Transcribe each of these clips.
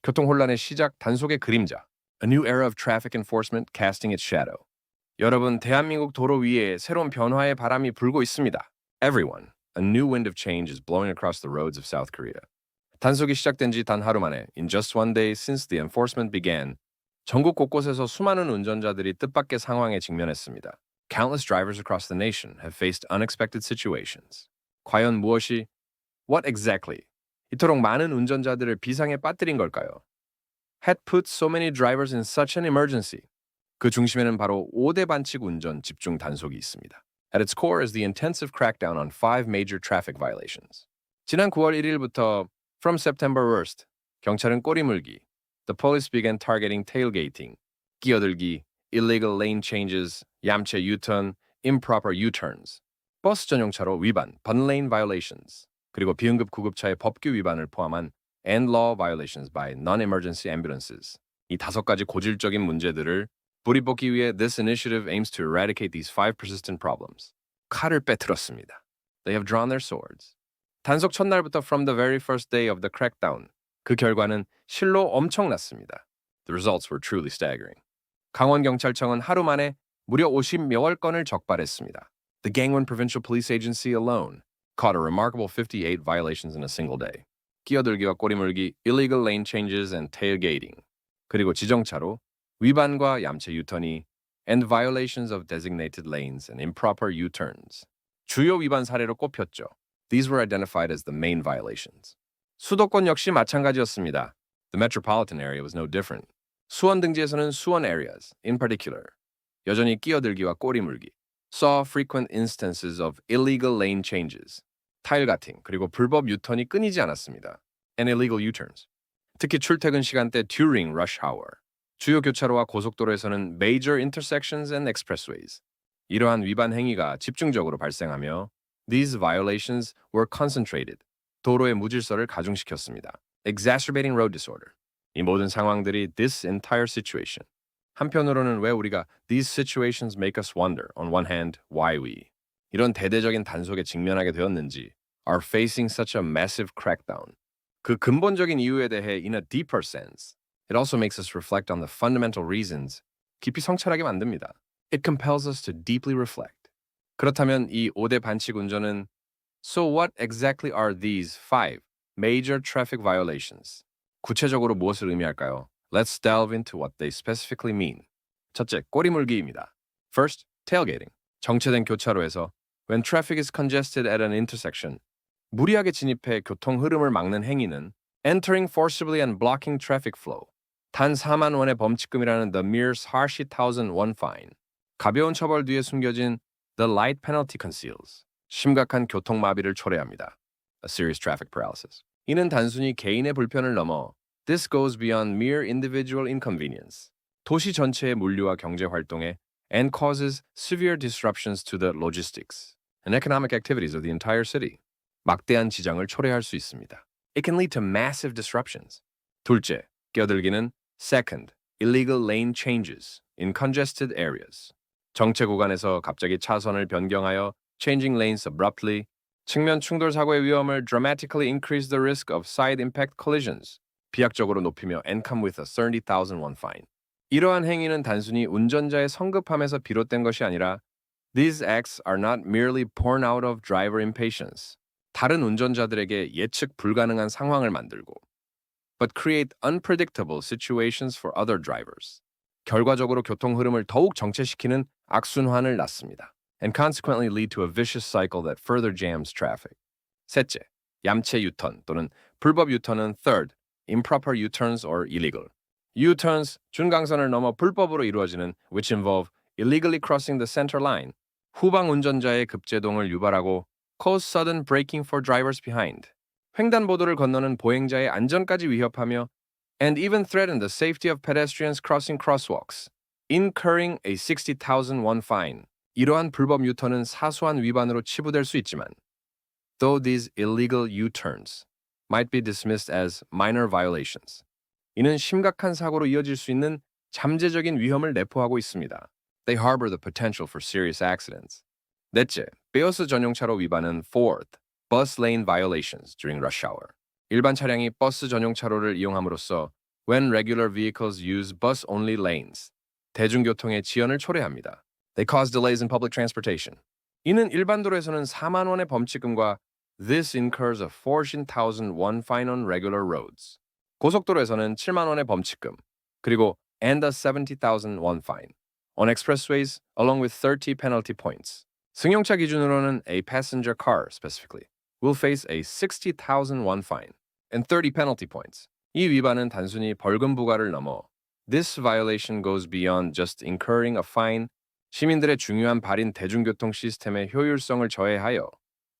교통 혼란의 시작, 단속의 그림자. A new era of traffic enforcement casting its shadow. 여러분, 대한민국 도로 위에 새로운 변화의 바람이 불고 있습니다. Everyone, a new wind of change is blowing across the roads of South Korea. 단속이 시작된 지 단 하루 만에, in just one day since the enforcement began, 전국 곳곳에서 수많은 운전자들이 뜻밖의 상황에 직면했습니다. Countless drivers across the nation have faced unexpected situations. 과연 무엇이, what exactly, 이토록 많은 운전자들을 비상에 빠뜨린 걸까요? Had put so many drivers in such an emergency. 그 중심에는 바로 5대 반칙 운전 집중 단속이 있습니다. At its core is the intensive crackdown on 5 major traffic violations. 지난 9월 1일부터 from September 1st, 경찰은 꼬리물기, the police began targeting tailgating, 끼어들기, illegal lane changes, 얌체 U-turn, improper U-turns, 버스 전용차로 위반, bun lane violations, 그리고 비응급 구급차의 법규 위반을 포함한 and law violations by non-emergency ambulances. 이 5가지 고질적인 문제들을 뿌리뽑기 위해 this initiative aims to eradicate these 5 persistent problems. 칼을 빼들었습니다. They have drawn their swords. 단속 첫날부터 from the very first day of the crackdown. 그 결과는 실로 엄청났습니다. The results were truly staggering. 강원경찰청은 하루 만에 무려 50여 건을 적발했습니다. The Gangwon Provincial Police Agency alone caught a remarkable 58 violations in a single day. 끼어들기와 꼬리물기, illegal lane changes and tailgating. 그리고 지정차로 위반과 얌체 유턴이 and violations of designated lanes and improper U-turns. 주요 위반 사례로 꼽혔죠. These were identified as the main violations. 수도권 역시 마찬가지였습니다. The metropolitan area was no different. 수원 등지에서는 수원 areas, in particular, 여전히 끼어들기와 꼬리물기, saw frequent instances of illegal lane changes, 타일가팅, 그리고 불법 유턴이 끊이지 않았습니다. and illegal U-turns. 특히 출퇴근 시간대 during rush hour, 주요 교차로와 고속도로에서는 major intersections and expressways. 이러한 위반 행위가 집중적으로 발생하며 these violations were concentrated. 도로의 무질서를 가중시켰습니다. exacerbating road disorder. 이 모든 상황들이 this entire situation. 한편으로는 왜 우리가 these situations make us wonder on one hand why we 이런 대대적인 단속에 직면하게 되었는지 are facing such a massive crackdown. 그 근본적인 이유에 대해 in a deeper sense. It also makes us reflect on the fundamental reasons. 깊이 성찰하게 만듭니다. It compels us to deeply reflect. 그렇다면 이 5대 반칙 운전은 So what exactly are these 5 major traffic violations? 구체적으로 무엇을 의미할까요? Let's delve into what they specifically mean. 첫째, 꼬리물기입니다. First, tailgating. 정체된 교차로에서 when traffic is congested at an intersection, 무리하게 진입해 교통 흐름을 막는 행위는 entering forcibly and blocking traffic flow. 단 4만 원의 범칙금이라는 the mere 40,000 won fine. 가벼운 처벌 뒤에 숨겨진 the light penalty conceals. 심각한 교통마비를 초래합니다. A serious traffic paralysis. 이는 단순히 개인의 불편을 넘어 this goes beyond mere individual inconvenience. 도시 전체의 물류와 경제 활동에 and causes severe disruptions to the logistics and economic activities of the entire city. 막대한 지장을 초래할 수 있습니다. It can lead to massive disruptions. 둘째, 끼어들기는 second, illegal lane changes in congested areas. 정체 구간에서 갑자기 차선을 변경하여 changing lanes abruptly, 측면 충돌 사고의 위험을 dramatically increase the risk of side impact collisions, 비약적으로 높이며 and come with a 30,000 won fine. 이러한 행위는 단순히 운전자의 성급함에서 비롯된 것이 아니라 these acts are not merely born out of driver impatience. 다른 운전자들에게 예측 불가능한 상황을 만들고 but create unpredictable situations for other drivers. 결과적으로 교통 흐름을 더욱 정체시키는 악순환을 낳습니다. And consequently lead to a vicious cycle that further jams traffic. 셋째, 얌체 유턴 또는 불법 유턴은 third, improper U-turns or illegal. U-turns, 준강선을 넘어 불법으로 이루어지는 which involve illegally crossing the center line, 후방 운전자의 급제동을 유발하고 cause sudden braking for drivers behind. 횡단보도를 건너는 보행자의 안전까지 위협하며 and even threaten the safety of pedestrians crossing crosswalks, incurring a 60,000 won fine. 이러한 불법 유턴은 사소한 위반으로 치부될 수 있지만 though these illegal U-turns might be dismissed as minor violations, 이는 심각한 사고로 이어질 수 있는 잠재적인 위험을 내포하고 있습니다. They harbor the potential for serious accidents. 넷째, 버스 전용차로 위반은 fourth, bus lane violations during rush hour. 일반 차량이 버스 전용 차로를 이용함으로써 when regular vehicles use bus-only lanes. 대중교통의 지연을 초래합니다. They cause delays in public transportation. 이는 일반 도로에서는 4만 원의 범칙금과 This incurs a 14,000 won fine on regular roads. 고속도로에서는 7만 원의 범칙금, 그리고 and a 70,000 won fine. On expressways, along with 30 penalty points. 승용차 기준으로는 a passenger car, specifically, will face a 60,000 won fine and 30 penalty points. 이 위반은 단순히 벌금 부과를 넘어 This violation goes beyond just incurring a fine. 시민들의 중요한 발인 대중교통 시스템의 효율성을 저해하여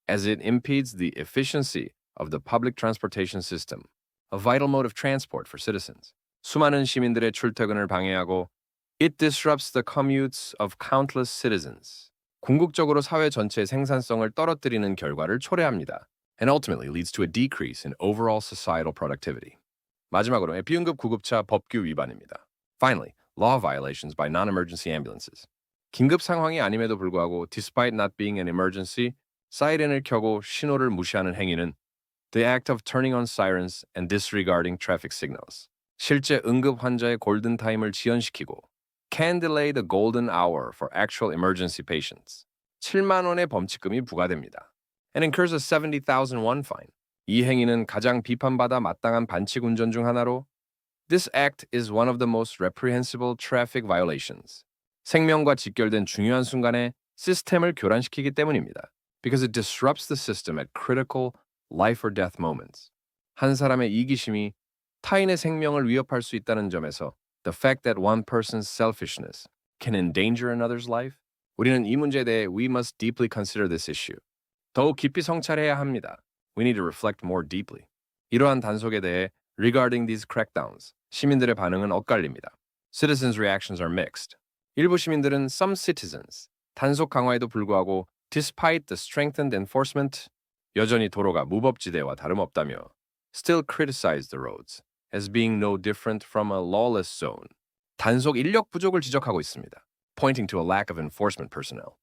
as it impedes the efficiency of the public transportation system, a vital mode of transport for citizens. 수많은 시민들의 출퇴근을 방해하고 It disrupts the commutes of countless citizens. 궁극적으로 사회 전체의 생산성을 떨어뜨리는 결과를 초래합니다. And ultimately leads to a decrease in overall societal productivity. 마지막으로 비응급 구급차 법규 위반입니다. Finally, law violations by non-emergency ambulances. 긴급 상황이 아님에도 불구하고 despite not being an emergency, 사이렌을 켜고 신호를 무시하는 행위는 the act of turning on sirens and disregarding traffic signals. 실제 응급 환자의 골든타임을 지연시키고 can delay the golden hour for actual emergency patients. 7만 원의 범칙금이 부과됩니다. And incurs a 70,000 won fine. 이 행위는 가장 비판받아 마땅한 반칙 운전 중 하나로 This act is one of the most reprehensible traffic violations. 생명과 직결된 중요한 순간에 시스템을 교란시키기 때문입니다. Because it disrupts the system at critical life or death moments. 한 사람의 이기심이 타인의 생명을 위협할 수 있다는 점에서 the fact that one person's selfishness can endanger another's life? 우리는 이 문제에 대해 we must deeply consider this issue. 더욱 깊이 성찰해야 합니다. We need to reflect more deeply. 이러한 단속에 대해 regarding these crackdowns, 시민들의 반응은 엇갈립니다. Citizens' reactions are mixed. 일부 시민들은 some citizens, 단속 강화에도 불구하고 despite the strengthened enforcement, 여전히 도로가 무법지대와 다름없다며 still criticize the roads as being no different from a lawless zone. 단속 인력 부족을 지적하고 있습니다. Pointing to a lack of enforcement personnel.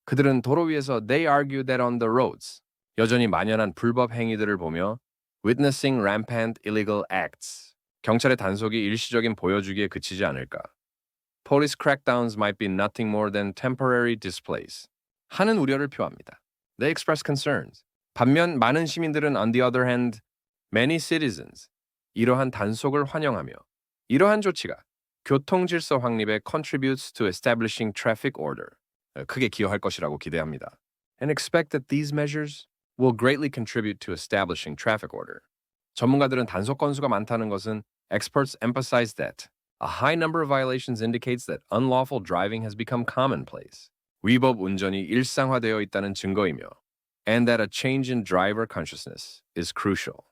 그들은 도로 위에서 they argue that on the roads, 여전히 만연한 불법 행위들을 보며 witnessing rampant illegal acts, 경찰의 단속이 일시적인 보여주기에 그치지 않을까. Police crackdowns might be nothing more than temporary displays. 하는 우려를 표합니다. They express concerns. 반면 많은 시민들은 on the other hand, many citizens, 이러한 단속을 환영하며 이러한 조치가 교통 질서 확립에 contributes to establishing traffic order, 크게 기여할 것이라고 기대합니다. And expect that these measures will greatly contribute to establishing traffic order. 전문가들은 단속 건수가 많다는 것은 experts emphasize that a high number of violations indicates that unlawful driving has become commonplace. 위법 운전이 일상화되어 있다는 증거이며 and that a change in driver consciousness is crucial.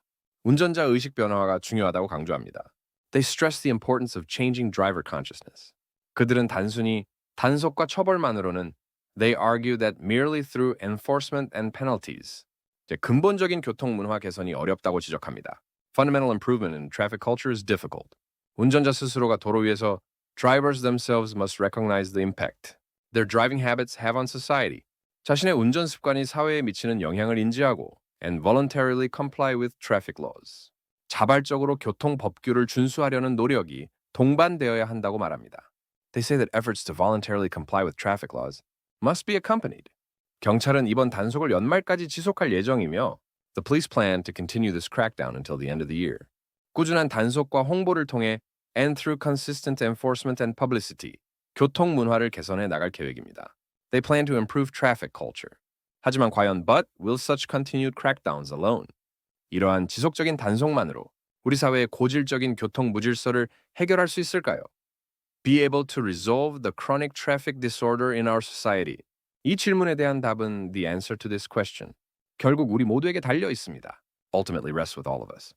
운전자 의식 변화가 중요하다고 강조합니다. They stress the importance of changing driver consciousness. 그들은 단순히 단속과 처벌만으로는 they argue that merely through enforcement and penalties, 근본적인 교통 문화 개선이 어렵다고 지적합니다. Fundamental improvement in traffic culture is difficult. 운전자 스스로가 도로 위에서 drivers themselves must recognize the impact their driving habits have on society. 자신의 운전 습관이 사회에 미치는 영향을 인지하고 and voluntarily comply with traffic laws. 자발적으로 교통 법규를 준수하려는 노력이 동반되어야 한다고 말합니다. They say that efforts to voluntarily comply with traffic laws must be accompanied. 경찰은 이번 단속을 연말까지 지속할 예정이며 the police plan to continue this crackdown until the end of the year. 꾸준한 단속과 홍보를 통해 and through consistent enforcement and publicity, 교통 문화를 개선해 나갈 계획입니다. They plan to improve traffic culture. 하지만 과연 but will such continued crackdowns alone? 이러한 지속적인 단속만으로 우리 사회의 고질적인 교통 무질서를 해결할 수 있을까요? Be able to resolve the chronic traffic disorder in our society. 이 질문에 대한 답은 the answer to this question. 결국 우리 모두에게 달려 있습니다. Ultimately rests with all of us.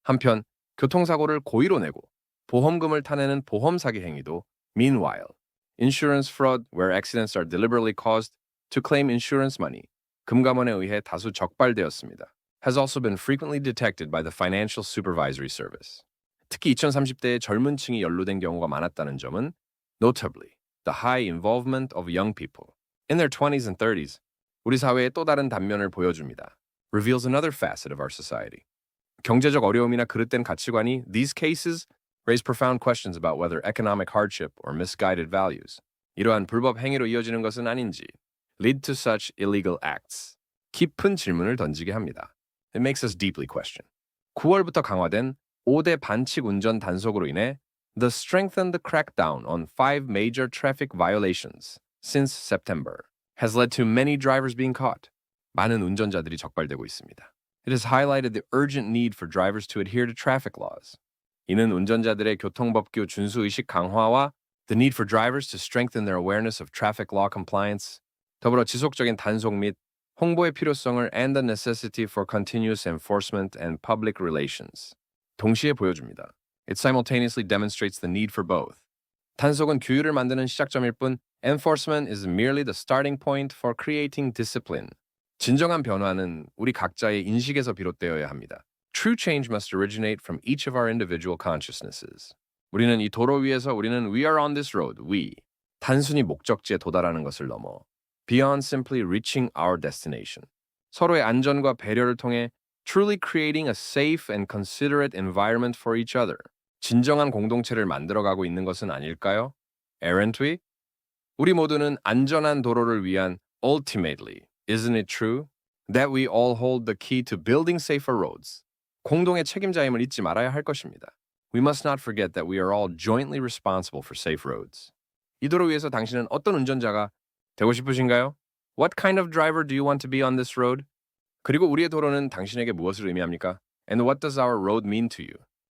한편 교통사고를 고의로 내고 보험금을 타내는 보험 사기 행위도 meanwhile, insurance fraud where accidents are deliberately caused to claim insurance money, 금감원에 의해 다수 적발되었습니다. Has also been frequently detected by the Financial Supervisory Service. 특히 2030대의 젊은 층이 연루된 경우가 많았다는 점은 notably the high involvement of young people in their 20s and 30s, 우리 사회의 또 다른 단면을 보여줍니다. Reveals another facet of our society. 경제적 어려움이나 그릇된 가치관이 these cases raise profound questions about whether economic hardship or misguided values, 이러한 불법 행위로 이어지는 것은 아닌지, lead to such illegal acts. 깊은 질문을 던지게 합니다. It makes us deeply question. 9월부터 강화된 5대 반칙 운전 단속으로 인해 the strengthened crackdown on 5 major traffic violations since September has led to many drivers being caught. 많은 운전자들이 적발되고 있습니다. It has highlighted the urgent need for drivers to adhere to traffic laws. 이는 운전자들의 교통법규 준수 의식 강화와 the need for drivers to strengthen their awareness of traffic law compliance, 더불어 지속적인 단속 및 홍보의 필요성을 and the necessity for continuous enforcement and public relations. 동시에 보여줍니다. It simultaneously demonstrates the need for both. 단속은 규율을 만드는 시작점일 뿐, enforcement is merely the starting point for creating discipline. 진정한 변화는 우리 각자의 인식에서 비롯되어야 합니다. True change must originate from each of our individual consciousnesses. 우리는 이 도로 위에서 we are on this road, we. 단순히 목적지에 도달하는 것을 넘어 beyond simply reaching our destination. 서로의 안전과 배려를 통해 truly creating a safe and considerate environment for each other. 진정한 공동체를 만들어가고 있는 것은 아닐까요? Aren't we? 우리 모두는 안전한 도로를 위한 ultimately, isn't it true? That we all hold the key to building safer roads. 공동의 책임자임을 잊지 말아야 할 것입니다. We must not forget that we are all jointly responsible for safe roads. 이 도로 위에서 당신은 어떤 운전자가 되고 싶으신가요? What kind of driver do you want to be on this road? 그리고 우리의 도로는 당신에게 무엇을 의미합니까? And what does our road mean to you?